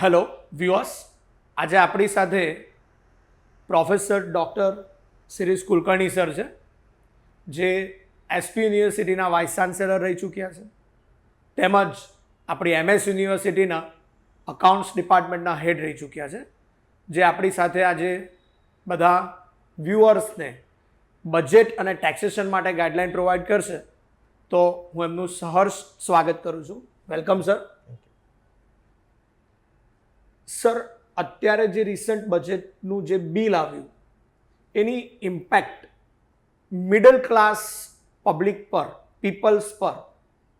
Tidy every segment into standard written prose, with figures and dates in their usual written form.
Hello viewers, આજે આપણી સાથે professor doctor Shirish Kulkarni sir છે, જે એસપી યુનિવર્સિટીના વાઇસ ચાન્સેલર રહી ચૂક્યા છે, તેમજ આપણી એમએસ યુનિવર્સિટીના અકાઉન્ટ્સ ડિપાર્ટમેન્ટના હેડ રહી ચૂક્યા છે, જે આપણી સાથે આજે બધા વ્યુઅર્સને બજેટ અને ટેક્સેશન માટે ગાઈડલાઇન પ્રોવાઈડ કરશે. તો હું એમનું સહર્ષ સ્વાગત કરું છું. Welcome sir. સર, અત્યારે જે રિસન્ટ બજેટનું જે બિલ આવ્યું એની ઇમ્પેક્ટ મિડલ ક્લાસ પબ્લિક પર, પીપલ્સ પર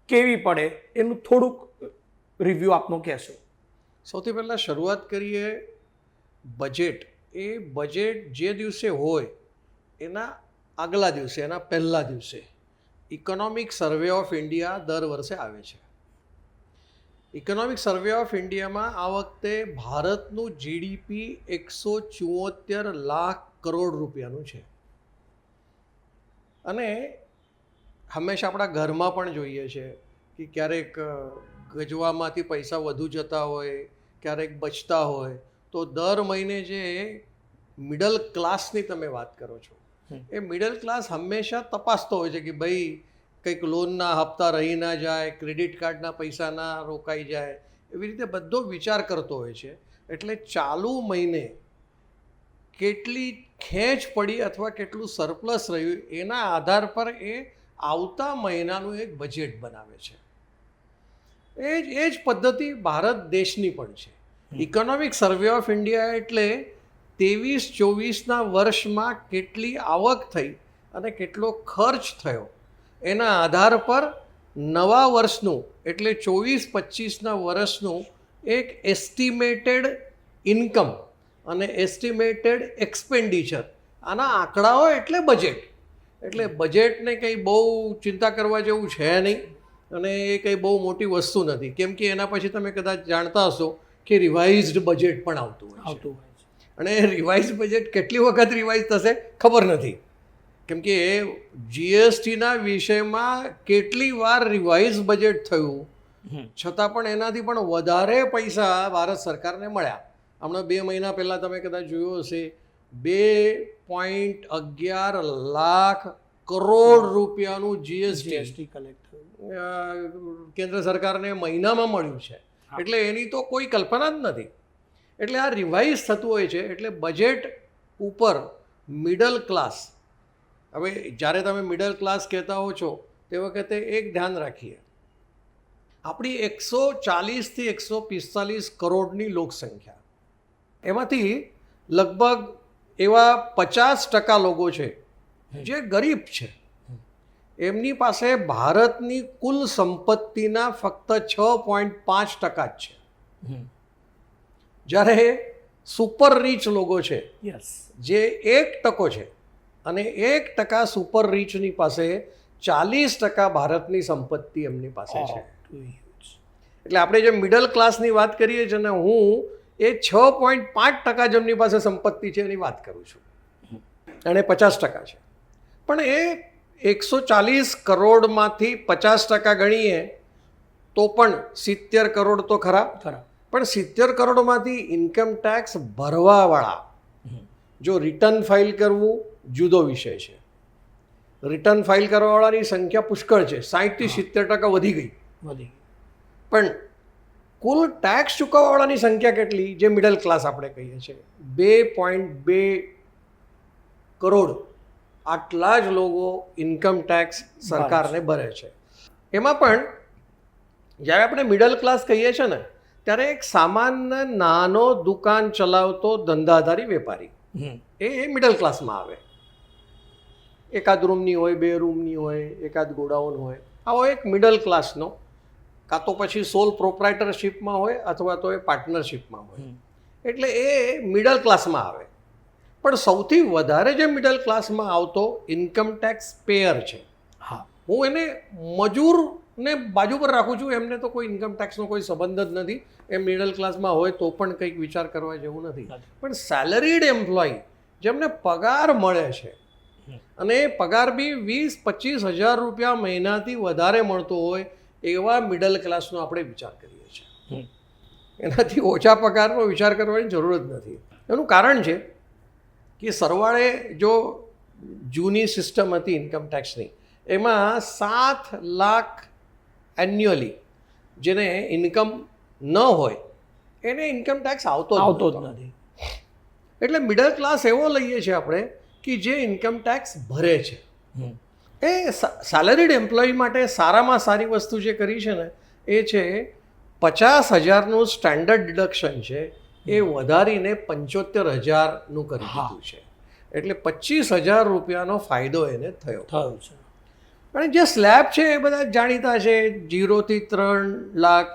કેવી પડે એનું થોડુંક રિવ્યૂ આપનું કહેશો. સૌથી પહેલાં શરૂઆત કરીએ બજેટ. એ બજેટ જે દિવસે હોય એના આગલા દિવસે, એના પહેલા દિવસે ઇકોનોમિક સર્વે ઓફ ઇન્ડિયા દર વર્ષે આવે છે. ઇકોનોમિક સર્વે ઓફ ઇન્ડિયામાં આ વખતે ભારતનું જીડીપી 174 લાખ કરોડ રૂપિયાનું છે. અને હંમેશા આપણા ઘરમાં પણ જોઈએ છે કે ક્યારેક ગજવામાંથી પૈસા વધુ જતા હોય, ક્યારેક બચતા હોય, તો દર મહિને જે મિડલ ક્લાસની તમે વાત કરો છો, એ મિડલ ક્લાસ હંમેશા તપાસતો હોય છે કે ભાઈ કંઈક લોનના હપ્તા રહી ના જાય, ક્રેડિટ કાર્ડના પૈસા ના રોકાઈ જાય, એવી રીતે બધો વિચાર કરતો હોય છે. એટલે ચાલુ મહિને કેટલી ખેંચ પડી અથવા કેટલું સરપ્લસ રહ્યું એના આધાર પર એ આવતા મહિનાનું એક બજેટ બનાવે છે. એ જ પદ્ધતિ ભારત દેશની પણ છે. ઇકોનોમિક સર્વે ઓફ ઇન્ડિયા એટલે 23-24ના વર્ષમાં કેટલી આવક થઈ અને કેટલો ખર્ચ થયો એના આધાર પર નવા વર્ષનું એટલે 24-25ના વર્ષનું એક એસ્ટિમેટેડ ઇન્કમ અને એસ્ટિમેટેડ એક્સપેન્ડિચર, આના આંકડાઓ એટલે બજેટ. એટલે બજેટને કંઈ બહુ ચિંતા કરવા જેવું છે નહીં અને એ કંઈ બહુ મોટી વસ્તુ નથી, કેમ કે એના પછી તમે કદાચ જાણતા હશો કે રિવાઇઝડ બજેટ પણ આવતું હોય છે. અને રિવાઇઝ બજેટ કેટલી વખત રિવાઇઝ થશે ખબર નથી, કેમ કે એ જીએસટીના વિષયમાં કેટલી વાર રિવાઇઝ બજેટ થયું છતાં પણ એનાથી પણ વધારે પૈસા ભારત સરકારને મળ્યા. હમણાં 2 મહિના પહેલાં તમે કદાચ જોયું હશે, 2.11 લાખ કરોડ રૂપિયાનું જીએસટી કલેક્ટ કેન્દ્ર સરકારને મહિનામાં મળ્યું છે. એટલે એની તો કોઈ કલ્પના જ નથી. એટલે આ રિવાઇઝ થતું હોય છે. એટલે બજેટ ઉપર મિડલ ક્લાસ, હવે જ્યારે તમે મિડલ ક્લાસ કહેતા હો છો તે વખતે એક ધ્યાન રાખીએ, આપણી 140થી 145 કરોડની લોકસંખ્યા, એમાંથી લગભગ એવા 50% લોકો છે જે ગરીબ છે. એમની પાસે ભારતની કુલ સંપત્તિના ફક્ત 6.5% જ છે. જ્યારે સુપર રીચ લોકો છે જે 1% છે, અને 1% સુપર રીચની પાસે 40% ભારતની સંપત્તિ એમની પાસે છે. એટલે આપણે જે મિડલ ક્લાસની વાત કરીએ છીએ ને, હું એ 6.5% જેમની પાસે સંપત્તિ છે એની વાત કરું છું, અને 50% છે. પણ એ 140 કરોડમાંથી 50% ગણીએ તો પણ 70 કરોડ તો ખરા. પણ 70 કરોડમાંથી ઇન્કમ ટેક્સ ભરવાવાળા, જો રિટર્ન ફાઇલ કરવું જુદો વિષય છે. રિટર્ન ફાઇલ કરવાવાળાની સંખ્યા પુષ્કળ છે, 60થી 70% વધી ગઈ. પણ કુલ ટેક્સ ચૂકવવાવાળાની સંખ્યા કેટલી, જે મિડલ ક્લાસ આપણે કહીએ છીએ, 2.2 કરોડ. આટલા જ લોકો ઇન્કમ ટેક્સ સરકારને ભરે છે. એમાં પણ જ્યારે આપણે મિડલ ક્લાસ કહીએ છીએ ને, ત્યારે એક સામાન્ય નાનો દુકાન ચલાવતો ધંધાધારી વેપારી, એ મિડલ ક્લાસમાં આવે. એકાદ રૂમની હોય, 2 રૂમની હોય, એકાદ ગોડાઉન હોય, આવો એક મિડલ ક્લાસનો, કાં તો પછી સોલ પ્રોપ્રાઇટરશિપમાં હોય અથવા તો એ પાર્ટનરશિપમાં હોય. એટલે એ મિડલ ક્લાસમાં આવે. પણ સૌથી વધારે જે મિડલ ક્લાસમાં આવતો ઇન્કમ ટેક્સ પેયર છે. હું એને મજૂરને બાજુ પર રાખું છું, એમને તો કોઈ ઇન્કમ ટેક્સનો કોઈ સંબંધ જ નથી. એ મિડલ ક્લાસમાં હોય તો પણ કંઈક વિચાર કરવા જેવું નથી. પણ સેલરીડ એમ્પ્લોય, જેમને પગાર મળે છે, અને એ પગાર બી 20-25 હજાર રૂપિયા મહિનાથી વધારે મળતો હોય, એવા મિડલ ક્લાસનો આપણે વિચાર કરીએ છીએ. એનાથી ઓછા પગારનો વિચાર કરવાની જરૂર જ નથી. એનું કારણ છે કે સરવાળે જો જૂની સિસ્ટમ હતી ઇન્કમ ટેક્સની, એમાં 7 લાખ એન્યુઅલી જેને ઇન્કમ ન હોય એને ઇન્કમ ટેક્સ આવતો જ નથી. એટલે મિડલ ક્લાસ એવો લઈએ છીએ આપણે કે જે ઇન્કમ ટેક્સ ભરે છે. એ સેલેરીડ એમ્પ્લોય માટે સારામાં સારી વસ્તુ જે કરી છે ને એ છે 50,000નું સ્ટેન્ડર્ડ ડિડક્શન છે એ વધારીને 75,000નું કરી દીધું છે. એટલે 25,000 રૂપિયાનો ફાયદો એને થયો છે. અને જે સ્લેબ છે એ બધા જાણીતા છે, 0 થી 3 લાખ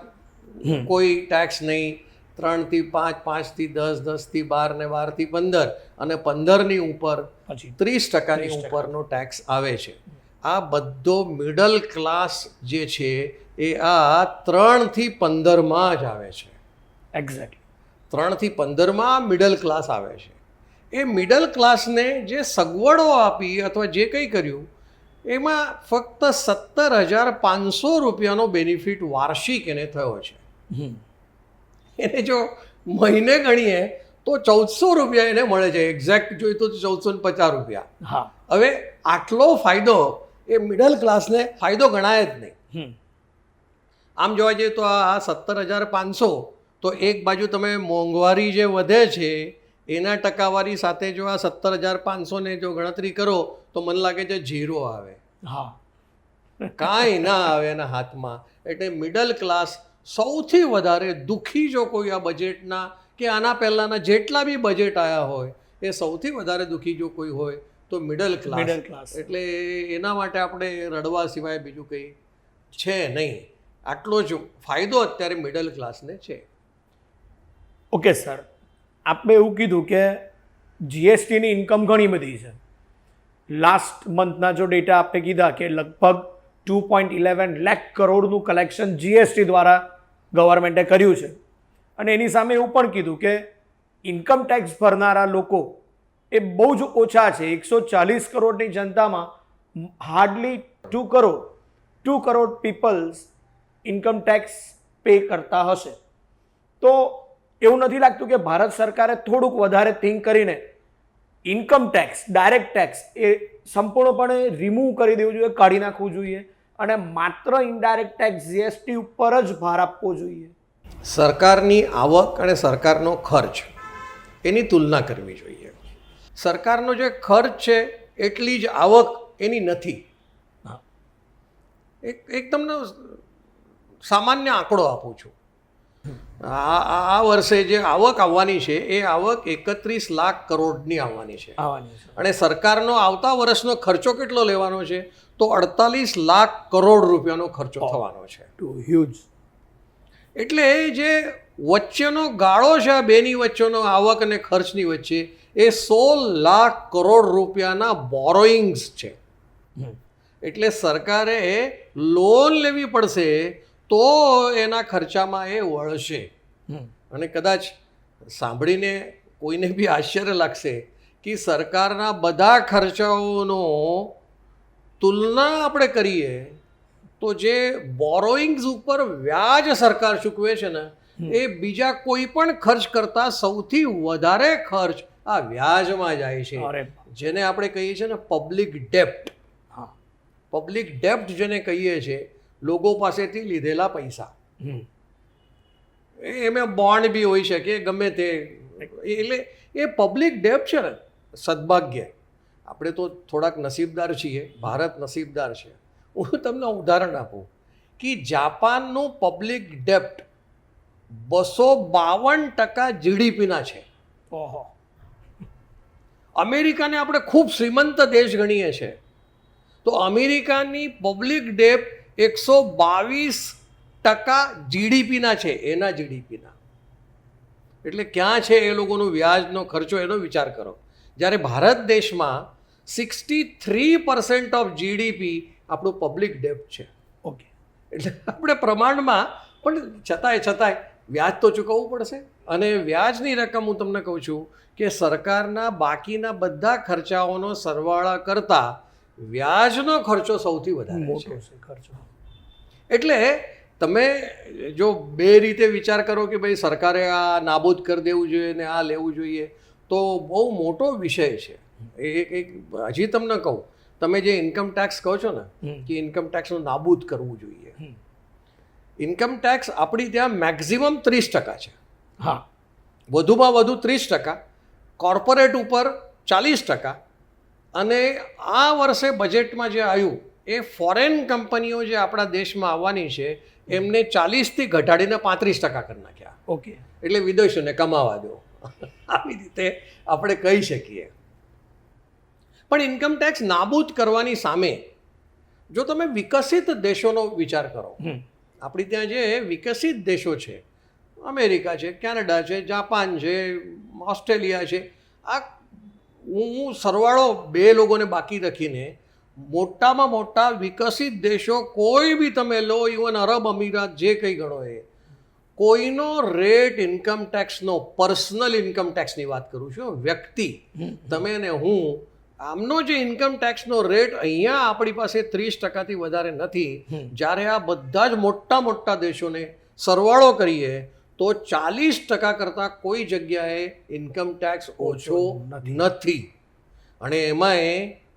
કોઈ ટેક્સ નહીં, 3 થી 5, 5 થી 10, 10 થી 12 ને 12 થી 15 અને 15ની ઉપર 30% ઉપરનો ટેક્સ આવે છે. આ બધો મિડલ ક્લાસ જે છે એ આ 3 થી 15માં જ આવે છે. એક્ઝેક્ટલી 3 થી 15માં મિડલ ક્લાસ આવે છે. એ મિડલ ક્લાસને જે સગવડો આપી અથવા જે કંઈ કર્યું એમાં ફક્ત 17,500 રૂપિયાનો બેનિફિટ વાર્ષિક એને થયો છે. એને જો મહિને ગણીએ તો 1,400 રૂપિયા એને મળે છે. એક્ઝેક્ટ જોઈએ તો 1,450 રૂપિયા. હવે આટલો ફાયદો એ મિડલ ક્લાસને ફાયદો ગણાય જ નહીં. આમ જોવા જઈએ તો આ 17,500 તો એક બાજુ તમે મોંઘવારી જે વધે છે એના ટકાવારી સાથે જો આ 17,500ને જો ગણતરી કરો તો મને લાગે છે 0 આવે. કાંઈ ના આવે એના હાથમાં. એટલે મિડલ ક્લાસ સૌથી વધારે દુઃખી જો કોઈ આ બજેટના કે આના પહેલાંના જેટલા બી બજેટ આવ્યા હોય એ સૌથી વધારે દુઃખી જો કોઈ હોય તો મિડલ ક્લાસ. એટલે એના માટે આપણે રડવા સિવાય બીજું કંઈ છે નહીં. આટલો જ ફાયદો અત્યારે મિડલ ક્લાસને છે. ઓકે સર, આપણે એવું કીધું કે જીએસટીની ઇન્કમ ઘણી બધી છે. લાસ્ટ મંથના જો ડેટા આપણે કીધા કે લગભગ 2.11 લાખ કરોડનું કલેક્શન જીએસટી દ્વારા ગવર્મેન્ટે કર્યું છે. અને એની સામે એવું પણ કીધું કે ઇન્કમ ટેક્સ ભરનારા લોકો એ બહુ જ ઓછા છે. 140 કરોડની જનતામાં hardly 2 crore peoples income tax pay કરતા હશે. તો એવું નથી લાગતું કે ભારત સરકારે થોડુંક વધારે થિંક કરીને ઇન્કમ ટેક્સ, ડાયરેક્ટ ટેક્સ એ સંપૂર્ણપણે રિમૂવ કરી દેવું જોઈએ, કાઢી નાખવું જોઈએ અને માત્ર ઇનડાયરેક્ટ ટેક્સ જીએસટી ઉપર જ ભાર આપવો જોઈએ? સરકારની આવક અને સરકારનો ખર્ચ એની તુલના કરવી જોઈએ. સરકારનો જે ખર્ચ છે એટલી જ આવક એની નથી. એક તમને સામાન્ય આંકડો આપું છું. આ વર્ષે જે આવક આવવાની છે એ આવક 31 લાખ કરોડની આવવાની છે. અને સરકારનો આવતા વર્ષનો ખર્ચો કેટલો લેવાનો છે તો 48 લાખ કરોડ રૂપિયાનો ખર્ચો થવાનો છે. હ્યુજ. એટલે જે વચ્ચેનો ગાળો છે આ બેની વચ્ચેનો આવક અને ખર્ચની વચ્ચે એ 16 લાખ કરોડ રૂપિયાના બોરોઈંગ્સ છે. એટલે સરકારે લોન લેવી પડશે તો એના ખર્ચામાં એ વળશે. અને કદાચ સાંભળીને કોઈને બી આશ્ચર્ય લાગશે કે સરકારના બધા ખર્ચાઓનો તુલના આપણે કરીએ તો જે બોરોઈંગ્સ ઉપર વ્યાજ સરકાર ચૂકવે છે ને એ બીજા કોઈ પણ ખર્ચ કરતાં સૌથી વધારે ખર્ચ આ વ્યાજમાં જાય છે. જેને આપણે કહીએ છીએ ને પબ્લિક ડેપ્ટ. પબ્લિક ડેપ્ટ જેને કહીએ છીએ, લોકો પાસેથી લીધેલા પૈસા. એમાં બોન્ડ બી હોઈ શકે, ગમે તે. એટલે એ પબ્લિક ડેપ્ટ છે ને, સદભાગ્ય આપણે તો થોડાક નસીબદાર છીએ, ભારત નસીબદાર છે. હું તમને ઉદાહરણ આપું કે જાપાનનું પબ્લિક ડેપ્ટ 252% જીડીપીના છે. અમેરિકાને આપણે ખૂબ શ્રીમંત દેશ ગણીએ છીએ તો અમેરિકાની પબ્લિક ડેપ્ટ 122% જીડીપીના છે, એના જીડીપીના. એટલે ક્યાં છે એ લોકોનો વ્યાજનો ખર્ચો, એનો વિચાર કરો. જ્યારે ભારત દેશમાં 63% ઓફ જીડીપી આપણું પબ્લિક ડેપ્ટ છે. ઓકે. એટલે આપણે પ્રમાણમાં પણ છતાંય વ્યાજ તો ચૂકવવું પડશે. અને વ્યાજની રકમ હું તમને કહું છું કે સરકારના બાકીના બધા ખર્ચાઓનો સરવાળા કરતાં વ્યાજનો ખર્ચો સૌથી વધારે છે. એટલે તમે જો બે રીતે વિચાર કરો કે ભાઈ સરકારે આ નાબૂદ કરી દેવું જોઈએ ને આ લેવું જોઈએ, તો બહુ મોટો વિષય છે. એક હજી તમને કહું, તમે જે ઇન્કમ ટેક્સ કહો છો ને કે ઇન્કમ ટેક્સનું નાબૂદ કરવું જોઈએ, ઇન્કમ ટેક્સ આપણી ત્યાં મેક્ઝિમમ 30% છે. હા, વધુમાં વધુ 30%, કોર્પોરેટ ઉપર 40%, અને આ વર્ષે બજેટમાં જે આવ્યું એ ફોરેન કંપનીઓ જે આપણા દેશમાં આવવાની છે એમને 40થી ઘટાડીને 35% કરી નાખ્યા. ઓકે, એટલે વિદેશોને કમાવા દો, આવી રીતે આપણે કહી શકીએ. પણ ઇન્કમ ટેક્સ નાબૂદ કરવાની સામે જો તમે વિકસિત દેશોનો વિચાર કરો, આપણી ત્યાં જે વિકસિત દેશો છે, અમેરિકા છે, કેનેડા છે, જાપાન છે, ઓસ્ટ્રેલિયા છે, આ હું સરવાળો બે લોકોને બાકી રાખીને મોટામાં મોટા વિકસિત દેશો કોઈ બી તમે લો, ઇવન અરબ અમીરાત જે કંઈ ગણો, એ કોઈનો રેટ ઇન્કમ ટેક્સનો, પર્સનલ ઇન્કમ ટેક્સની વાત કરું છું, વ્યક્તિ તમે ને હું, આમનો જે ઇન્કમ ટેક્સનો રેટ અહીંયા આપણી પાસે 30%થી વધારે નથી. જ્યારે આ બધા જ મોટા મોટા દેશોને સરવાળો કરીએ તો 40% કરતાં કોઈ જગ્યાએ ઇન્કમ ટેક્સ ઓછો નથી. અને એમાંય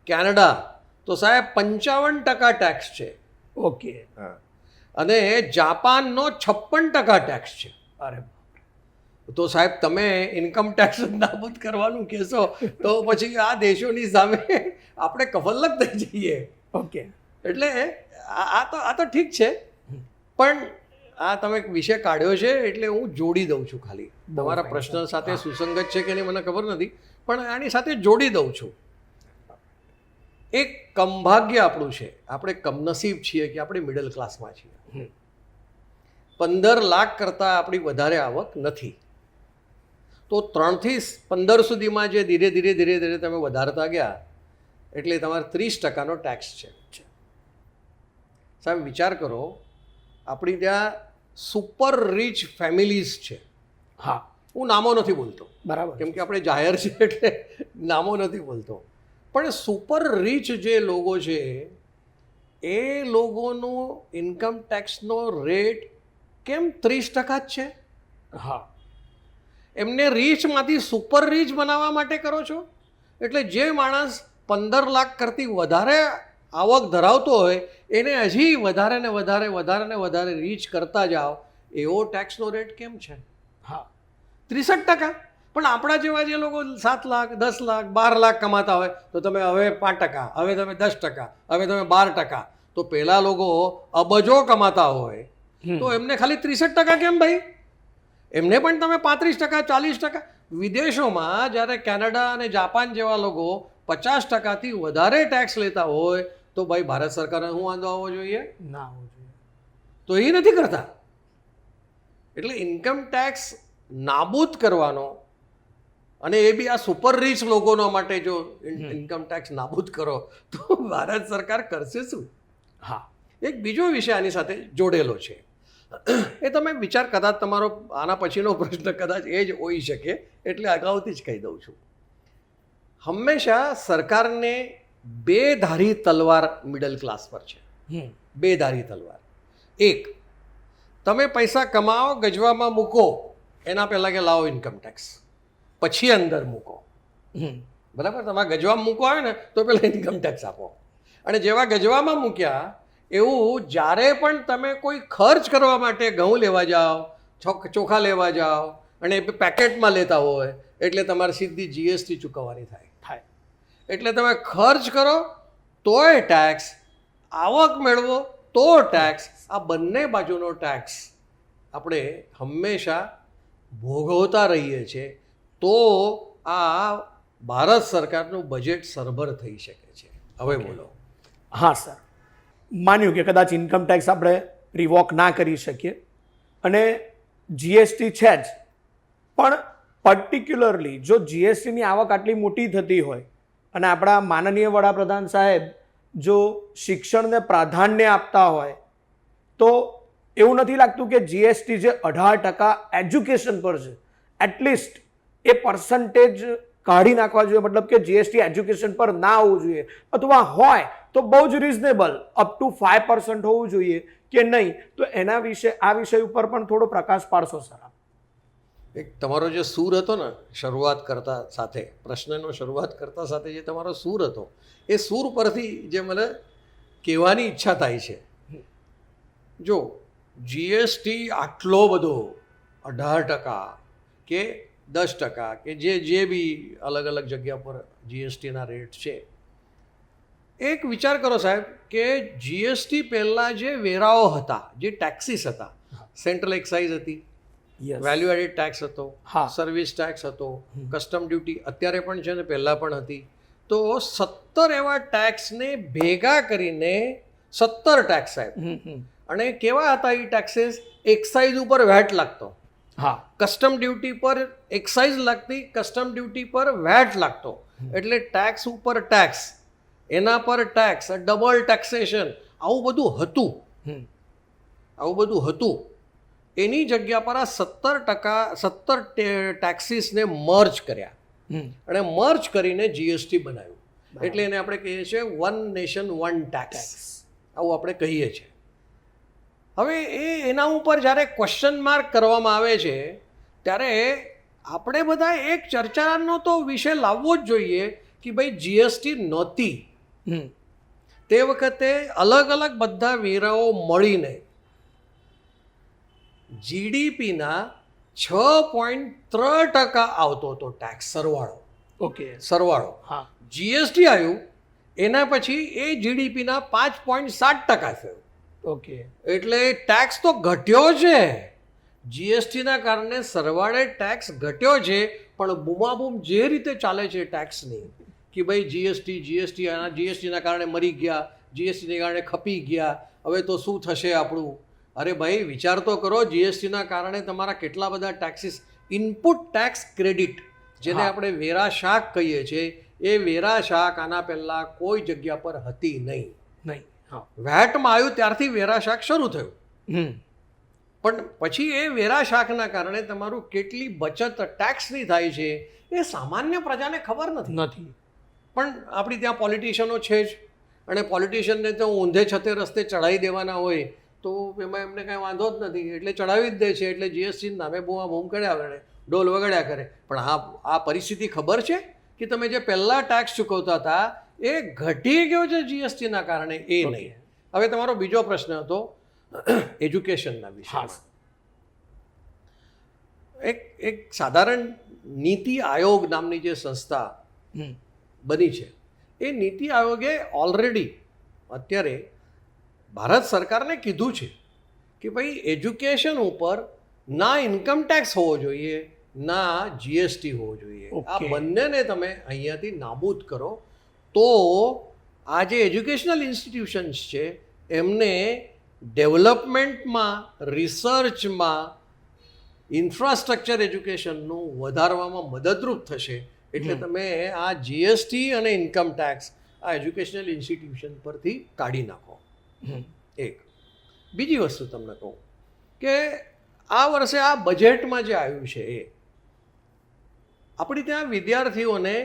કેનેડા તો સાહેબ 55% ટેક્સ છે. ઓકે, અને જાપાનનો 56% ટેક્સ છે. અરે તો સાહેબ તમે ઇન્કમ ટેક્સ નાબૂદ કરવાનું કહેશો તો પછી આ દેશોની સામે આપણે કફલ્લક થઈ જઈએ. ઓકે, એટલે આ તો ઠીક છે, પણ આ તમે વિષય કાઢ્યો છે એટલે હું જોડી દઉં છું. ખાલી તમારા પ્રશ્ન સાથે સુસંગત છે કે નહીં મને ખબર નથી, પણ આની સાથે જોડી દઉં છું. એક કમભાગ્ય આપણું છે, આપણે કમનસીબ છીએ કે આપણે મિડલ ક્લાસમાં છીએ. 15 લાખ કરતાં આપણી વધારે આવક નથી, તો 3 થી 15 સુધીમાં જે ધીરે ધીરે તમે વધારતા ગયા એટલે તમારે 30%નો ટેક્સ છે. સાહેબ વિચાર કરો, આપણી ત્યાં સુપર રીચ ફેમિલીઝ છે. હા, હું નામો નથી બોલતો, બરાબર, કેમ કે આપણે જાહેર છે એટલે નામો નથી બોલતો, પણ સુપર રીચ જે લોકો છે એ લોકોનો ઇન્કમ ટેક્સનો રેટ કેમ 30% જ છે? હા, એમને રીચમાંથી સુપર રીચ બનાવવા માટે કરો છો. એટલે જે માણસ 15 લાખ કરતી વધારે આવક ધરાવતો હોય એને હજી વધારે ને વધારે રીચ કરતા જાઓ, એવો ટેક્સનો રેટ કેમ છે? હા, 63%. પણ આપણા જેવા જે લોકો 7 લાખ 10 લાખ 12 લાખ કમાતા હોય તો તમે હવે 5%, હવે તમે 10%, હવે તમે 12%, તો પેલા લોકો અબજો કમાતા હોય તો એમને ખાલી 63% કેમ ભાઈ? એમને પણ તમે 35%, 40%. વિદેશોમાં જ્યારે કેનેડા અને જાપાન જેવા લોકો 50%થી વધારે ટેક્સ લેતા હોય તો ભાઈ ભારત સરકારને શું વાંધો આવવો જોઈએ? ના આવવો જોઈએ. તો એ નથી કરતા. એટલે ઇન્કમ ટેક્સ નાબૂદ કરવાનો, અને એ બી આ સુપર રીચ લોકોના માટે જો ઇન્કમ ટેક્સ નાબૂદ કરો તો ભારત સરકાર કરશે શું? હા, એક બીજો વિષય આની સાથે જોડેલો છે, એ તમે વિચાર, કદાચ તમારો આના પછીનો પ્રશ્ન કદાચ એ જ હોઈ શકે, એટલે અગાઉથી જ કહી દઉં છું. હંમેશા સરકારને બે ધારી તલવાર મિડલ ક્લાસ પર છે. બે ધારી તલવાર. એક, તમે પૈસા કમાઓ, ગજવામાં મૂકો, એના પહેલાં કે લાવો ઇન્કમ ટેક્સ, પછી અંદર મૂકો. બરાબર, તમારે ગજવામાં મૂકવા આવે ને તો પહેલાં ઇન્કમ ટેક્સ આપો. અને જેવા ગજવામાં મૂક્યા એવું જ્યારે પણ તમે કોઈ ખર્ચ કરવા માટે ઘઉં લેવા જાઓ, ચોખા લેવા જાઓ અને પેકેટમાં લેતા હોય એટલે તમારે સીધી જીએસટી ચૂકવવાની થાય. એટલે તમે ખર્ચ કરો તોય ટેક્સ, આવક મેળવો તો ટેક્સ, આ બંને બાજુનો ટેક્સ આપણે હંમેશા ભોગવતા રહીએ છીએ. તો આ ભારત સરકારનું બજેટ સરભર થઈ શકે છે. હવે બોલો. હા સર, માન્યું કે કદાચ ઇન્કમ ટેક્સ આપણે રિવોક ના કરી શકીએ અને જીએસટી છે જ, પણ પર્ટિક્યુલરલી જો જીએસટીની આવક આટલી મોટી થતી હોય અને આપણા માનનીય વડાપ્રધાન સાહેબ જો શિક્ષણને પ્રાધાન્ય આપતા હોય તો એવું નથી લાગતું કે જીએસટી જે 18% એજ્યુકેશન પર છે, એટલીસ્ટ એ પર્સન્ટેજ કાઢી નાખવા જોઈએ, મતલબ કે જીએસટી એજ્યુકેશન પર ના હોવું જોઈએ, અથવા હોય તો બહુ જ રિઝનેબલ અપ ટુ 5% હોવું જોઈએ કે નહીં, તો એના વિશે આ વિષય ઉપર પણ થોડો પ્રકાશ પાડશો સર આપ? એક તમારો જે સૂર હતો ને શરૂઆત કરતા સાથે, પ્રશ્નનો શરૂઆત કરતા સાથે જે તમારો સૂર હતો, એ સૂર પરથી જે મને કહેવાની ઈચ્છા થાય છે, જો જીએસટી આટલો બધો 18% કે 10% કે જે બી અલગ અલગ જગ્યા પર જીએસટીના રેટ છે, એક વિચાર કરો સાહેબ કે જીએસટી પહેલાં જે વેરાઓ હતા, જે ટેક્સીસ હતા, સેન્ટ્રલ એક્સાઇઝ હતી, વેલ્યુ એડેડ ટેક્સ હતો, સર્વિસ ટેક્સ હતો, કસ્ટમ ડ્યુટી અત્યારે પણ છે ને પહેલાં પણ હતી, તો 17 એવા ટેક્સને ભેગા કરીને 17 ટેક્સ સાહેબ. અને કેવા હતા એ ટેક્સીસ? એક્સાઇઝ ઉપર વેટ લાગતો, કસ્ટમ ડ્યુટી પર એક્સાઇઝ લાગતી, કસ્ટમ ડ્યુટી પર વેટ લાગતો, એટલે ટેક્સ ઉપર ટેક્સ, એના પર ટેક્સ, ડબલ ટેક્સેશન, આવું બધું હતું. એની જગ્યા પર આ 17 ટેક્સીસને મર્જ કર્યા અને મર્જ કરીને જીએસટી બનાવ્યું. એટલે એને આપણે કહીએ છીએ વન નેશન વન ટેક્સ, આવું આપણે કહીએ છીએ. હવે એના ઉપર જ્યારે ક્વેશ્ચન માર્ક કરવામાં આવે છે ત્યારે આપણે બધા એક ચર્ચાનો તો વિષય લાવવો જ જોઈએ કે ભાઈ જીએસટી નહોતી તે વખતે અલગ અલગ બધા વેરાઓ મળીને જીડીપીના 6.3% આવતો હતો ટેક્સ સરવાળો. સરવાળો જીએસટી આવ્યું એના પછી એ જીડીપીના 5.7% થયું. એટલે ટેક્સ તો ઘટ્યો છે, જીએસટીના કારણે સરવાળે ટેક્સ ઘટ્યો છે, પણ બૂમાબૂમ જે રીતે ચાલે છે ટેક્સની કે ભાઈ જીએસટીના કારણે મરી ગયા, જીએસટીને કારણે ખપી ગયા, હવે તો શું થશે આપણું? અરે ભાઈ વિચાર તો કરો, જીએસટીના કારણે તમારા કેટલા બધા ટેક્સીસ, ઇનપુટ ટેક્સ ક્રેડિટ જેને આપણે વેરા શાક કહીએ છીએ, એ વેરા શાક આના પહેલાં કોઈ જગ્યા પર હતી નહીં. વેટમાં આવ્યું ત્યારથી વેરા શાક શરૂ થયું, પણ પછી એ વેરા શાકના કારણે તમારું કેટલી બચત ટેક્સની થાય છે એ સામાન્ય પ્રજાને ખબર નથી. પણ આપણી ત્યાં પોલિટિશિયનો છે જ, અને પોલિટિશિયનને તો ઊંધે છતે રસ્તે ચડાવી દેવાના હોય તો એમાં એમને કાંઈ વાંધો જ નથી, એટલે ચડાવી જ દે છે. એટલે જીએસટી નામે બૂમ કર્યા કરે, ડોલ વગાડ્યા કરે. પણ આ પરિસ્થિતિ ખબર છે કે તમે જે પહેલાં ટેક્સ ચૂકવતા હતા એ ઘટી ગયો છે જીએસટીના કારણે, એ નહીં. હવે તમારો બીજો પ્રશ્ન હતો એજ્યુકેશનના વિષયમાં. એક સાધારણ નીતિ આયોગ નામની જે સંસ્થા બની છે, એ નીતિ આયોગે ઓલરેડી અત્યારે ભારત સરકારને કીધું છે કે ભાઈ એજ્યુકેશન ઉપર ના ઇન્કમ ટેક્સ હોવો જોઈએ, ના જીએસટી હોવો જોઈએ. આ બંનેને તમે અહીંયાથી નાબૂદ કરો તો આ જે એજ્યુકેશનલ ઇન્સ્ટિટ્યુશન્સ છે એમને ડેવલપમેન્ટમાં, રિસર્ચમાં, ઇન્ફ્રાસ્ટ્રક્ચર એજ્યુકેશનનું વધારવામાં મદદરૂપ થશે. એટલે તમે આ જીએસટી અને ઇન્કમ ટેક્સ આ એજ્યુકેશનલ ઇન્સ્ટિટ્યુશન પરથી કાઢી નાખો. એક બીજી વસ્તુ તમને કહું કે આ વર્ષે આ બજેટમાં જે આવ્યું છે એ આપણી ત્યાં વિદ્યાર્થીઓને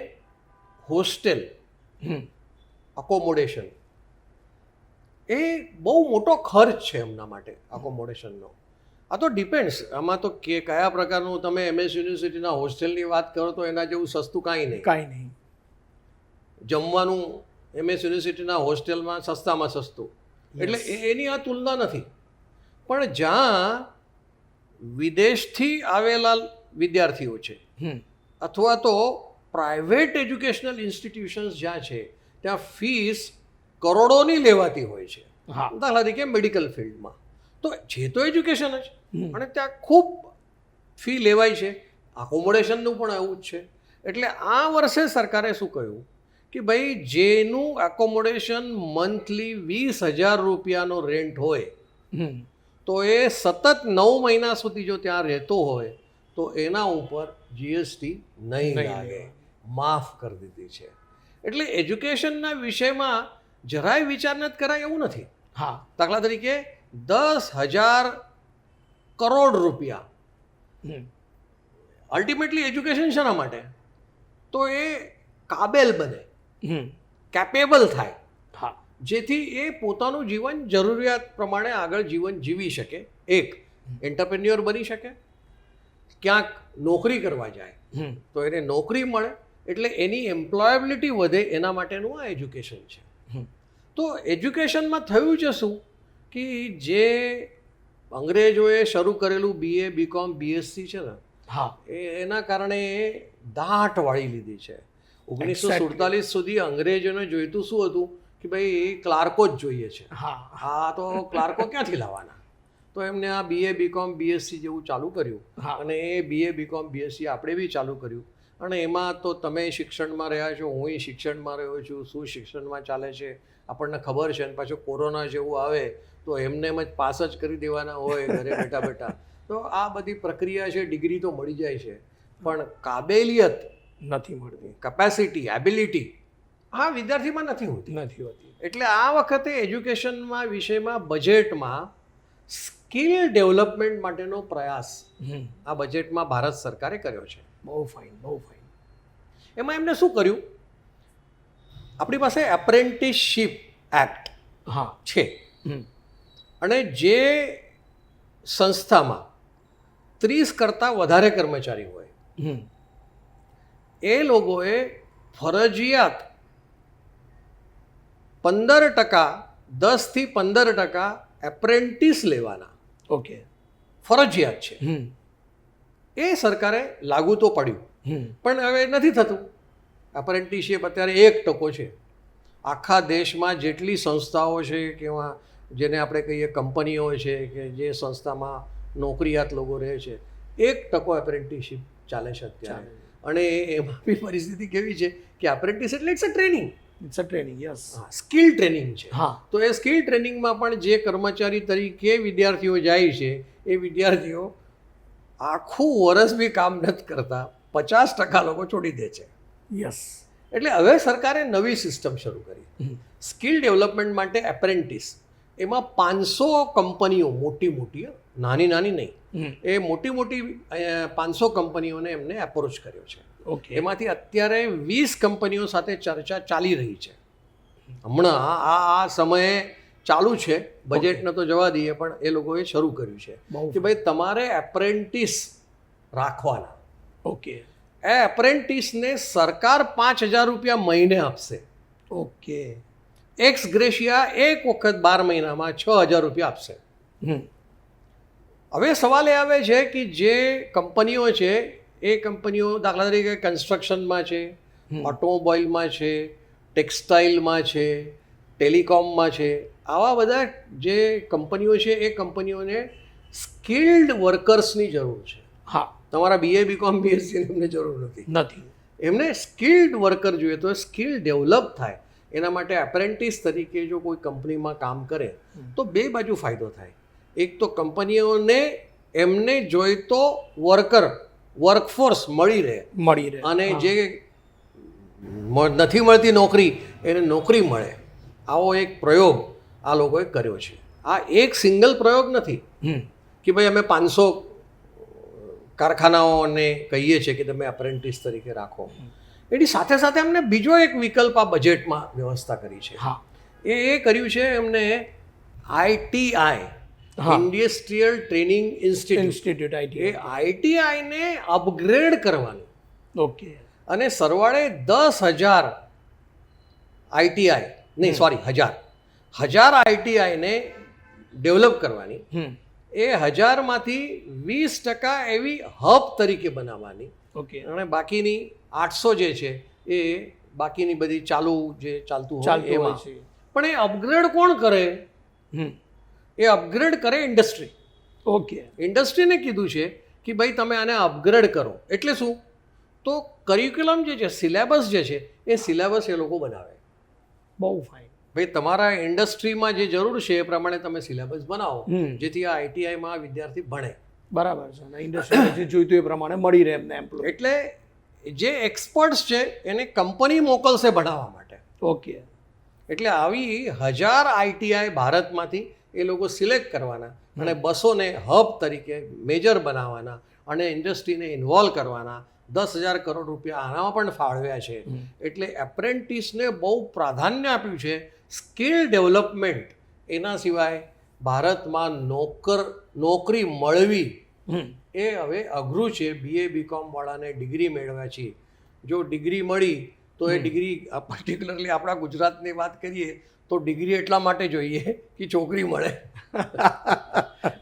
હોસ્ટેલ, અકોમોડેશન, એ બહુ મોટો ખર્ચ છે એમના માટે અકોમોડેશનનો. આ તો ડિપેન્ડ્સ, આમાં તો કયા પ્રકારનું તમે એમએસ યુનિવર્સિટીના હોસ્ટેલની વાત કરો તો એના જેવું સસ્તું કાંઈ નહીં. જમવાનું એમએસ યુનિવર્સિટીના હોસ્ટેલમાં સસ્તામાં સસ્તું, એટલે એની આ તુલના નથી. પણ જ્યાં વિદેશથી આવેલા વિદ્યાર્થીઓ છે અથવા તો પ્રાઇવેટ એજ્યુકેશનલ ઇન્સ્ટિટ્યુશન્સ જ્યાં છે ત્યાં ફીસ કરોડોની લેવાતી હોય છે. દાખલા તરીકે મેડિકલ ફિલ્ડમાં તો છે તો એજ્યુકેશન જ, અને ત્યાં ખૂબ ફી લેવાય છે. અકોમોડેશનનું પણ એવું જ છે. એટલે આ વર્ષે સરકારે શું કહ્યું કે ભાઈ જેનું એકોમોડેશન મંથલી 20,000 રૂપિયાનો રેન્ટ હોય તો એ સતત 9 મહિના સુધી જો ત્યાં રહેતો હોય તો એના ઉપર જીએસટી નહીં લાગે, માફ કરી દીધી છે. એટલે એજ્યુકેશનના વિષયમાં જરાય વિચાર નથી કરાય એવું નથી. દાખલા તરીકે 10,000 કરોડ રૂપિયા અલ્ટિમેટલી એજ્યુકેશન શાના માટે? તો એ કાબેલ બને, હમ કેપેબલ થાય, હા જેથી એ પોતાનું જીવન જરૂરિયાત પ્રમાણે આગળ જીવન જીવી શકે. એક એન્ટરપ્રેન્યોર બની શકે, ક્યાંક નોકરી કરવા જાય હમ તો એને નોકરી મળે, એટલે એની એમ્પ્લોયેબિલિટી વધે. એના માટેનું આ એજ્યુકેશન છે. હમ તો એજ્યુકેશનમાં થયું છે શું કે જે અંગ્રેજોએ શરૂ કરેલું BA BCom BSc છે ને, હા એના કારણે એ દાટ વાળી લીધી છે. 1947 સુધી અંગ્રેજોને જોઈતું શું હતું કે ભાઈ ક્લાર્કો જ જોઈએ છે. હા તો ક્લાર્કો ક્યાંથી લાવવાના? તો એમને આ BA BCom BSc જેવું ચાલુ કર્યું. હા. અને એ BA BCom BSc આપણે બી ચાલુ કર્યું. અને એમાં તો તમે શિક્ષણમાં રહ્યા છો, હું શિક્ષણમાં રહ્યો છું. શું શિક્ષણમાં ચાલે છે આપણને ખબર છે. અને પાછું કોરોના જેવું આવે તો એમને એમ જ પાસ જ કરી દેવાના હોય ઘરે બેઠા બેઠા. તો આ બધી પ્રક્રિયા છે. ડિગ્રી તો મળી જાય છે, પણ કાબેલિયત નથી મળતી, કેપેસિટી, એબિલિટી આ વિદ્યાર્થીમાં નથી હોતી. નથી હોતી. એટલે આ વખતે એજ્યુકેશનમાં વિષયમાં બજેટમાં સ્કિલ ડેવલપમેન્ટ માટેનો પ્રયાસ આ બજેટમાં ભારત સરકારે કર્યો છે. બહુ ફાઇન, બહુ ફાઇન. એમાં એમને શું કર્યું? આપણી પાસે એપ્રેન્ટિસશીપ એક્ટ હા છે, અને જે સંસ્થામાં 30 કરતાં વધારે કર્મચારી હોય એ લોકોએ ફરજિયાત 15%, 10 થી 15% એપ્રેન્ટિસ લેવાના. ઓકે, ફરજિયાત છે. એ સરકારે લાગુ તો પડ્યું, પણ હવે નથી થતું. એપ્રેન્ટિસશીપ અત્યારે 1% છે. આખા દેશમાં જેટલી સંસ્થાઓ છે કે જેને આપણે કહીએ કંપનીઓ છે કે જે સંસ્થામાં નોકરિયાત લોકો રહે છે, 1% એપ્રેન્ટિસશીપ ચાલે છે અત્યારે. અને એમાં બી પરિસ્થિતિ કેવી છે કે એપ્રેન્ટિસ એટલે it's a training, it's a training. Yes, skill training છે. હા. તો એ સ્કિલ ટ્રેનિંગમાં પણ જે કર્મચારી તરીકે વિદ્યાર્થીઓ જાય છે, એ વિદ્યાર્થીઓ આખું વર્ષ બી કામ નથી કરતા, 50% લોકો છોડી દે છે. યસ. એટલે હવે સરકારે નવી સિસ્ટમ શરૂ કરી સ્કિલ ડેવલપમેન્ટ માટે એપ્રેન્ટિસ. એમાં 500 કંપનીઓ, મોટી મોટી, નાની નાની નહીં, એ મોટી મોટી 500 કંપનીઓને એમને એપ્રોચ કર્યો છે. ઓકે. એમાંથી અત્યારે 20 કંપનીઓ સાથે ચર્ચા ચાલી રહી છે. હમણાં આ સમયે ચાલુ છે. બજેટને તો જવા દઈએ, પણ એ લોકોએ શરૂ કર્યું છે કે ભાઈ તમારે એપ્રેન્ટિસ રાખવાના. ઓકે. એ એપ્રેન્ટિસને સરકાર 5,000 રૂપિયા મહિને આપશે. ઓકે. એક્સ ગ્રેશિયા એક વખત 12 મહિનામાં 6,000 રૂપિયા આપશે. હવે સવાલ એ આવે છે કે જે કંપનીઓ છે એ કંપનીઓ દાખલા તરીકે કન્સ્ટ્રક્શનમાં છે, ઓટોમોબાઈલમાં છે, ટેક્સટાઇલમાં છે, ટેલિકોમમાં છે, આવા બધા જે કંપનીઓ છે એ કંપનીઓને સ્કિલ્ડ વર્કર્સની જરૂર છે. હા. તમારા BA BCom BSc એમને જરૂર નથી. એમને સ્કિલ્ડ વર્કર જોઈએ. તો સ્કિલ ડેવલપ થાય એના માટે એપ્રેન્ટિસ તરીકે જો કોઈ કંપનીમાં કામ કરે તો બે બાજુ ફાયદો થાય. એક તો કંપનીઓને એમને જોઈતો વર્કફોર્સ મળી રહે, અને જે નથી મળતી નોકરી એને નોકરી મળે. આવો એક પ્રયોગ આ લોકોએ કર્યો છે. આ એક સિંગલ પ્રયોગ નથી કે ભાઈ અમે 500 કારખાનાઓને કહીએ છીએ કે તમે એપ્રેન્ટિસ તરીકે રાખો. એની સાથે સાથે એમને બીજો એક વિકલ્પ આ બજેટમાં વ્યવસ્થા કરી છે. એ કર્યું છે એમને ITI, ઇન્ડસ્ટ્રીયલ ટ્રેનિંગ ઇન્સ્ટિટ્યૂટ. એ ITIને અપગ્રેડ કરવાનું. ઓકે. અને સરવાળે 10,000 ITI, નહીં સોરી 1000 ITIને ડેવલપ કરવાની. એ 1000માંથી 20% એવી હબ તરીકે બનાવવાની. ઓકે. અને બાકીની 800 જે છે એ બાકીની બધી ચાલતું હોય એમાં. પણ એ અપગ્રેડ કોણ કરે? એ અપગ્રેડ કરે ઇન્ડસ્ટ્રી. ઓકે. ઇન્ડસ્ટ્રીને કીધું છે કે ભાઈ તમે આને અપગ્રેડ કરો. એટલે શું? તો કરિક્યુલમ જે છે, સિલેબસ જે છે, એ સિલેબસ એ લોકો બનાવે. બહુ ફાઇન. ભાઈ તમારા ઇન્ડસ્ટ્રીમાં જે જરૂર છે એ પ્રમાણે તમે સિલેબસ બનાવો, જેથી આ ITIમાં વિદ્યાર્થી ભણે. બરાબર છે. અને ઇન્ડસ્ટ્રીમાં જે જોઈતું એ પ્રમાણે મળી રહે એમને એમ્પ્લોય. એટલે જે એક્સપર્ટ્સ છે એને કંપની મોકલશે ભણાવવા માટે. ઓકે. એટલે આવી 1000 ITI ભારતમાંથી એ લોકો સિલેક્ટ કરવાના અને 200ને હબ તરીકે મેજર બનાવવાના અને ઇન્ડસ્ટ્રીને ઇન્વોલ્વ કરવાના, 10,000 કરોડ રૂપિયા આનામાં પણ ફાળવ્યા છે. એટલે એપ્રેન્ટિસને બહુ પ્રાધાન્ય આપ્યું છે. સ્કિલ ડેવલપમેન્ટ, એના સિવાય ભારતમાં નોકરી મળવી એ હવે અઘરું છે. BA BCom વાળાને ડિગ્રી મેળવ્યા છે. જો ડિગ્રી મળી તો એ ડિગ્રી, પર્ટિક્યુલરલી આપણા ગુજરાતની વાત કરીએ તો ડિગ્રી એટલા માટે જોઈએ કે છોકરી મળે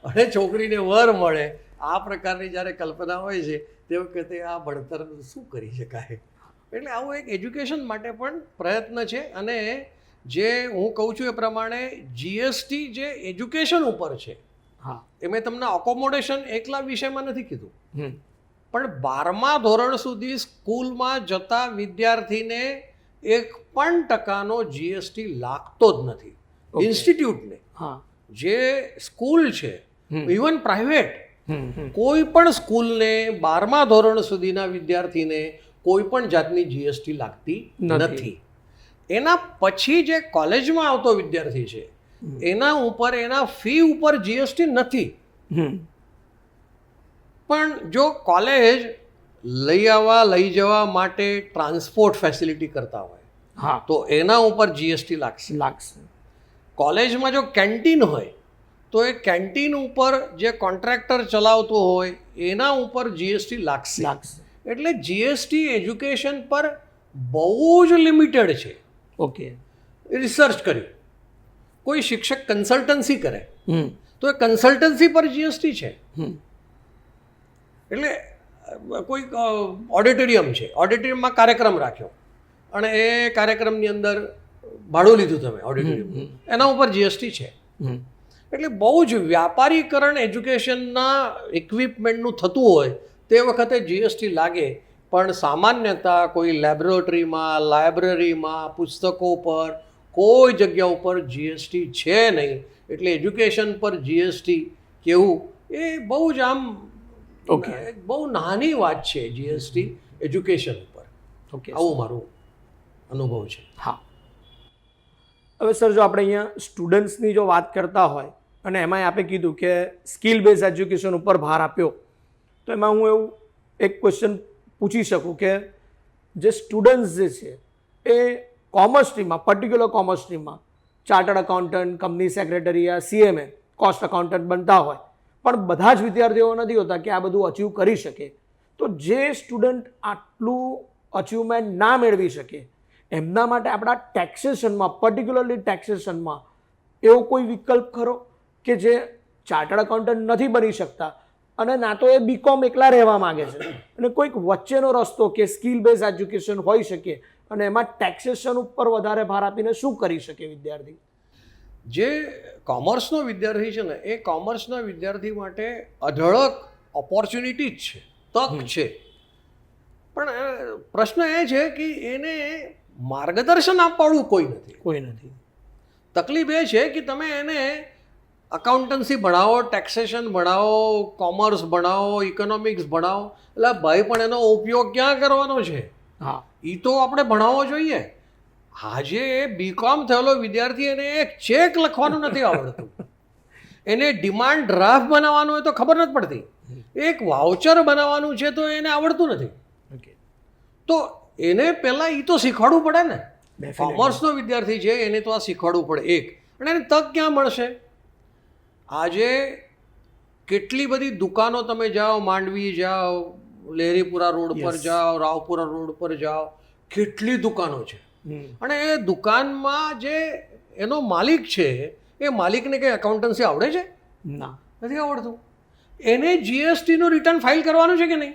અને છોકરીને વર મળે. આ પ્રકારની જ્યારે કલ્પના હોય છે તે વખતે આ ભણતર શું કરી શકાય. એટલે આવું એક એજ્યુકેશન માટે પણ પ્રયત્ન છે. અને જે હું કહું છું એ પ્રમાણે GST જે એજ્યુકેશન ઉપર છે, હા, એ મેં તમને અકોમોડેશન એકલા વિષયમાં નથી કીધું, પણ 12મા ધોરણ સુધી સ્કૂલમાં જતા વિદ્યાર્થીને 1% GST લાગતો જ નથી. ઇન્સ્ટિટ્યૂટને, જે સ્કૂલ છે, ઇવન પ્રાઇવેટ, કોઈ પણ સ્કૂલને 12મા ધોરણ સુધીના વિદ્યાર્થીને કોઈ પણ જાતની GST લાગતી નથી. એના પછી જે કોલેજમાં આવતો વિદ્યાર્થી છે એના ઉપર, એના ફી ઉપર GST નથી. પણ જો કોલેજ લઈ જવા માટે ટ્રાન્સપોર્ટ ફેસિલિટી કરતા હોય તો એના ઉપર GST લાગશે. કોલેજમાં જો કેન્ટીન હોય તો એ કેન્ટીન ઉપર જે કોન્ટ્રાક્ટર ચલાવતો હોય એના ઉપર GST લાગશે. એટલે GST એજ્યુકેશન પર બહુ જ લિમિટેડ છે. ઓકે, રિસર્ચ કર્યું, કોઈ શિક્ષક કન્સલ્ટન્સી કરે તો એ કન્સલ્ટન્સી પર GST છે. એટલે કોઈ ઓડિટોરિયમ છે, ઓડિટોરિયમમાં કાર્યક્રમ રાખ્યો અને એ કાર્યક્રમની અંદર ભાડું લીધું તમે ઓડિટોરિયમ, એના ઉપર GST છે. એટલે બહુ જ વ્યાપારીકરણ એજ્યુકેશનના ઇક્વિપમેન્ટનું થતું હોય તે વખતે GST લાગે. પણ સામાન્યતા કોઈ લેબોરેટરીમાં, લાઇબ્રેરીમાં, પુસ્તકો પર કોઈ જગ્યા ઉપર GST છે નહીં. એટલે એજ્યુકેશન પર GST કેવું એ બહુ જ આમ બહુ નાની વાત છે. GST એજ્યુકેશન ઉપર, આવું મારું અનુભવ છે. હા, હવે સર, જો આપણે અહીંયા સ્ટુડન્ટ્સની જો વાત કરતા હોય અને એમાંય આપણે કીધું કે સ્કિલ બેઝ એજ્યુકેશન ઉપર ભાર આપ્યો, તો એમાં હું એવું એક ક્વેશ્ચન પૂછી શકું કે જે સ્ટુડન્ટ્સ જે છે એ કોમર્સ સ્ટ્રીમમાં, પર્ટિક્યુલર કોમર્સ સ્ટ્રીમમાં ચાર્ટર્ડ એકાઉન્ટન્ટ, કંપની સેક્રેટરી યા CMA, કોસ્ટ એકાઉન્ટન્ટ બનતા હોય, પણ બધા જ વિદ્યાર્થીઓ નથી હોતા કે આ બધું અચીવ કરી શકે. તો જે સ્ટુડન્ટ આટલું અચીવમેન્ટ ના મેળવી શકે એમના માટે આપણા ટેક્સેશનમાં, પર્ટિક્યુલરલી ટેક્સેશનમાં એવો કોઈ વિકલ્પ ખરો કે જે ચાર્ટર્ડ એકાઉન્ટન્ટ નથી બની શકતા અને ના તો એ BCom એકલા રહેવા માંગે છે અને કોઈક વચ્ચેનો રસ્તો કે સ્કિલ બેઝ એજ્યુકેશન હોઈ શકે અને એમાં ટેક્સેશન ઉપર વધારે ભાર આપીને શું કરી શકે વિદ્યાર્થી? જે કોમર્સનો વિદ્યાર્થી છે ને, એ કોમર્સના વિદ્યાર્થી માટે અઢળક ઓપોર્ચ્યુનિટી જ છે, તક છે. પણ પ્રશ્ન એ છે કે એને માર્ગદર્શન આપવાળું કોઈ નથી. તકલીફ એ છે કે તમે એને અકાઉન્ટન્સી ભણાવો, ટેક્સેશન ભણાવો, કોમર્સ ભણાવો, ઇકોનોમિક્સ ભણાવો, એટલે ભાઈ પણ એનો ઉપયોગ ક્યાં કરવાનો છે? એ તો આપણે ભણાવવો જોઈએ. આજે BCom થયેલો વિદ્યાર્થી, એને એક ચેક લખવાનું નથી આવડતું, એને ડિમાન્ડ ડ્રાફ્ટ બનાવવાનું હોય તો ખબર નથી પડતી, એક વાઉચર બનાવવાનું છે તો એને આવડતું નથી. તો એને પહેલાં એ તો શીખવાડવું પડે ને. કોમર્સનો વિદ્યાર્થી છે એને તો આ શીખવાડવું પડે. એક, અને એને તક ક્યાં મળશે? આજે કેટલી બધી દુકાનો તમે જાઓ, માંડવી જાઓ, લહેરીપુરા રોડ પર જાઓ, રાવપુરા રોડ પર જાઓ, કેટલી દુકાનો છે. અને એ દુકાનમાં જે એનો માલિક છે એ માલિકને કંઈ એકાઉન્ટન્સી આવડે છે? નથી આવડતું. એને GSTનું રિટર્ન ફાઇલ કરવાનું છે કે નહીં?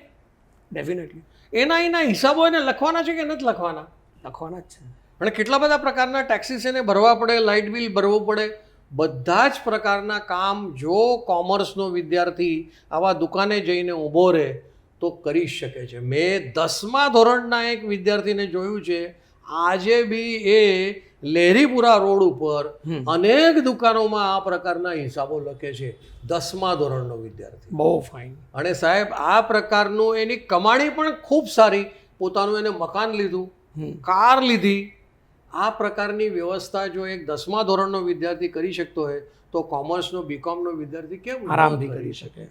ડેફિનેટલી. એના હિસાબો એને લખવાના છે કે નથી લખવાના? લખવાના જ છે. અને કેટલા બધા પ્રકારના ટેક્સીસ એને ભરવા પડે, લાઇટ બિલ ભરવું પડે. બધા જ પ્રકારના કામ જો કોમર્સનો વિદ્યાર્થી આવા દુકાને જઈને ઊભો રહે તો કરી શકે છે. મેં 10મા ધોરણના એક વિદ્યાર્થીને જોયું છે, આજે બી એ લહેરીપુરા રોડ ઉપર અનેક દુકાનોમાં આ પ્રકારના હિસાબો લખે છે. 10મા ધોરણનો વિદ્યાર્થી. બહુ ફાઇન. અને સાહેબ, આ પ્રકારનું એની કમાણી પણ ખૂબ સારી. પોતાનું એને મકાન લીધું, કાર લીધી. આ પ્રકારની વ્યવસ્થા જો એક 10મા ધોરણનો વિદ્યાર્થી કરી શકતો હોય તો કોમર્સનો, BComનો વિદ્યાર્થી કેમ આરામથી કરી શકે?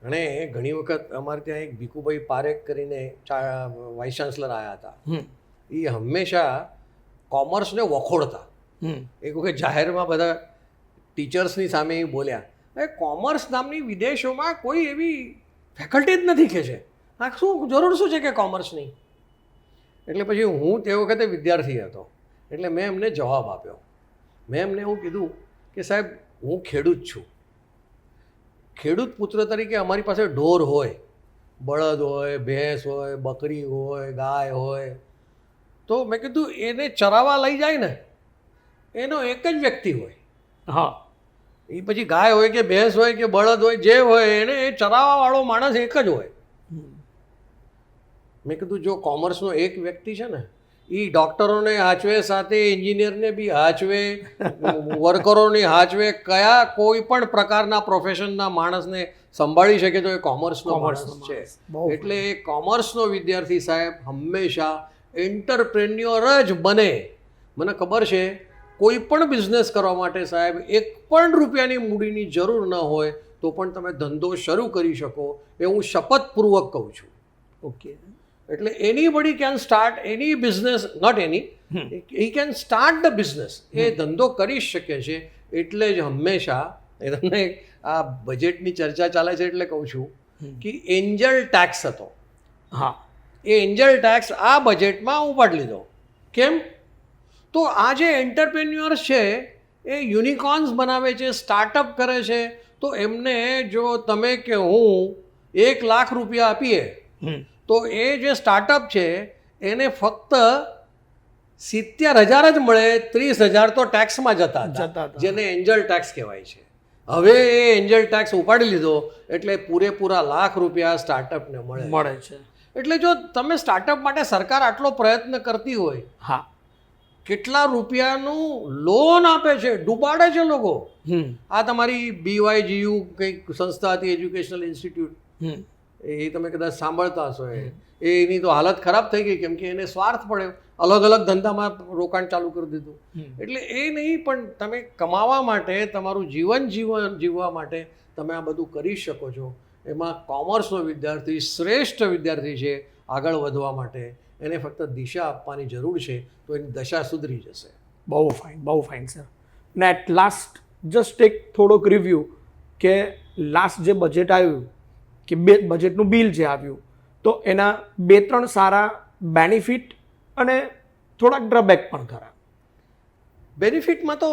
અને ઘણી વખત અમારે ત્યાં એક ભીખુભાઈ પારેખ કરીને વાઇસ ચાન્સલર આવ્યા હતા. એ હંમેશા કોમર્સને વખોડતા. એક વખત જાહેરમાં બધા ટીચર્સની સામે એ બોલ્યા, એ કોમર્સ નામની વિદેશોમાં કોઈ એવી ફેકલ્ટી જ નથી કે છે, આ શું જરૂર શું છે કે કોમર્સની. એટલે પછી હું તે વખતે વિદ્યાર્થી હતો એટલે મેં એમને જવાબ આપ્યો. મેં એમને એવું કીધું કે સાહેબ હું ખેડૂત છું, ખેડૂત પુત્ર તરીકે અમારી પાસે ઢોર હોય, બળદ હોય, ભેંસ હોય, બકરી હોય, ગાય હોય, તો મેં કીધું એને ચરાવવા લઈ જાય ને એનો એક જ વ્યક્તિ હોય. હા, એ પછી ગાય હોય કે ભેંસ હોય કે બળદ હોય, જે હોય એને એ ચરાવવાવાળો માણસ એક જ હોય. મેં કીધું જો કોમર્સનો એક વ્યક્તિ છે ને એ ડૉક્ટરોને હાચવે, સાથે એન્જિનિયરને બી હાચવે, વર્કરોને હાચવે, કયા કોઈ પણ પ્રકારના પ્રોફેશનના માણસને સંભાળી શકે તો એ કોમર્સનો માણસ છે. એટલે એ કોમર્સનો વિદ્યાર્થી સાહેબ હંમેશા એન્ટરપ્રેન્યોર જ બને. મને ખબર છે કોઈ પણ બિઝનેસ કરવા માટે સાહેબ 1 પણ રૂપિયાની મૂડીની જરૂર ન હોય તો પણ તમે ધંધો શરૂ કરી શકો એ હું શપથપૂર્વક કહું છું. ઓકે. એટલે anybody can start any business, not any, he can start the business. એ ધંધો કરી શકે છે. એટલે જ હંમેશા એ તમને આ બજેટની ચર્ચા ચાલે છે એટલે કહું છું કે એન્જલ ટેક્સ હતો. હા, એ એન્જલ ટેક્સ આ બજેટમાં ઉપાડી લીધો. કેમ? તો આ જે એન્ટરપ્રેન્યોર્સ છે એ યુનિકોર્ન્સ બનાવે છે, સ્ટાર્ટઅપ કરે છે, તો એમને જો તમે કે હું 1 લાખ રૂપિયા આપીએ તો એ જે સ્ટાર્ટઅપ છે એને ફક્ત 70,000 જ મળે, 30,000 તો ટેક્સમાં જતા હતા, જેને એન્જલ ટેક્સ કહેવાય છે. હવે એ એન્જલ ટેક્સ ઉપાડી લીધો એટલે પૂરેપૂરા લાખ રૂપિયા સ્ટાર્ટઅપને મળે છે. એટલે જો તમે સ્ટાર્ટઅપ માટે સરકાર આટલો પ્રયત્ન કરતી હોય, હા, કેટલા રૂપિયાનું લોન આપે છે, ડૂબાડે છે લોકો. આ તમારી BYGU કંઈક સંસ્થા હતી, એજ્યુકેશનલ ઇન્સ્ટિટ્યૂટ, એ તમે કદાચ સાંભળતા હશો. એની તો હાલત ખરાબ થઈ ગઈ કેમ કે એને સ્વાર્થ પડ્યો, અલગ અલગ ધંધામાં રોકાણ ચાલુ કરી દીધું. એટલે એ નહીં, પણ તમે કમાવા માટે, તમારું જીવન જીવવા માટે તમે આ બધું કરી શકો છો. એમાં કોમર્સનો વિદ્યાર્થી શ્રેષ્ઠ વિદ્યાર્થી છે. આગળ વધવા માટે એને ફક્ત દિશા આપવાની જરૂર છે તો એની દશા સુધરી જશે. બહુ ફાઇન, બહુ ફાઇન સર. ને એટ લાસ્ટ જસ્ટ એક થોડોક રિવ્યૂ કે લાસ્ટ જે બજેટ આવ્યું કે બજેટનું બિલ જે આવ્યું તો એના 2-3 સારા બેનિફિટ અને થોડાક ડ્રોબેક પણ ખરા. બેનિફિટમાં તો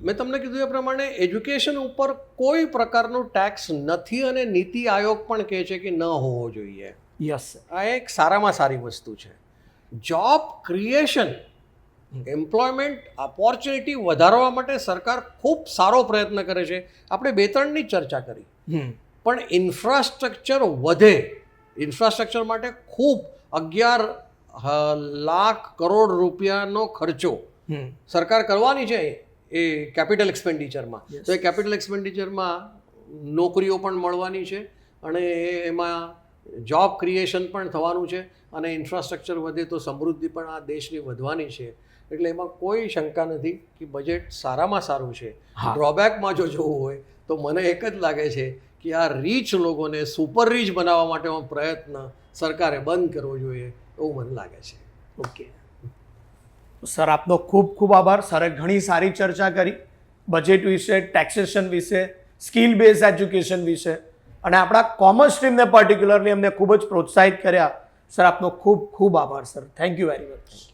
મેં તમને કીધું એ પ્રમાણે એજ્યુકેશન ઉપર કોઈ પ્રકારનું ટેક્સ નથી અને નીતિ આયોગ પણ કહે છે કે ન હોવો જોઈએ. યસ, આ એક સારામાં સારી વસ્તુ છે. જોબ ક્રિએશન, એમ્પ્લોયમેન્ટ ઓપોર્ચ્યુનિટી વધારવા માટે સરકાર ખૂબ સારો પ્રયત્ન કરે છે. આપણે 2-3ની ચર્ચા કરી, પણ ઇન્ફ્રાસ્ટ્રક્ચર વધે, ઇન્ફ્રાસ્ટ્રક્ચર માટે ખૂબ 11 લાખ કરોડ રૂપિયાનો ખર્ચો સરકાર કરવાની છે એ કેપિટલ એક્સપેન્ડિચરમાં. તો એ કેપિટલ એક્સપેન્ડિચરમાં નોકરીઓ પણ મળવાની છે અને એમાં જોબ ક્રિએશન પણ થવાનું છે અને ઇન્ફ્રાસ્ટ્રક્ચર વધે તો સમૃદ્ધિ પણ આ દેશની વધવાની છે. એટલે એમાં કોઈ શંકા નથી કે બજેટ સારામાં સારું છે. ડ્રોબેકમાં જો જોવું હોય તો મને એક જ લાગે છે કે આ રીચ લોકોને સુપર રીચ બનાવવા માટેનો પ્રયત્ન સરકારે બંધ કરવો જોઈએ એવું મને લાગે છે. ઓકે સર, આપનો ખૂબ ખૂબ આભાર. સરે ઘણી સારી ચર્ચા કરી બજેટ વિશે, ટેક્સેશન વિશે, સ્કિલ બેઝ એજ્યુકેશન વિશે અને આપણા કોમર્સ સ્ટ્રીમને પર્ટિક્યુલરલી અમને ખૂબ જ પ્રોત્સાહિત કર્યા. સર, આપનો ખૂબ ખૂબ આભાર sir. Thank you very much.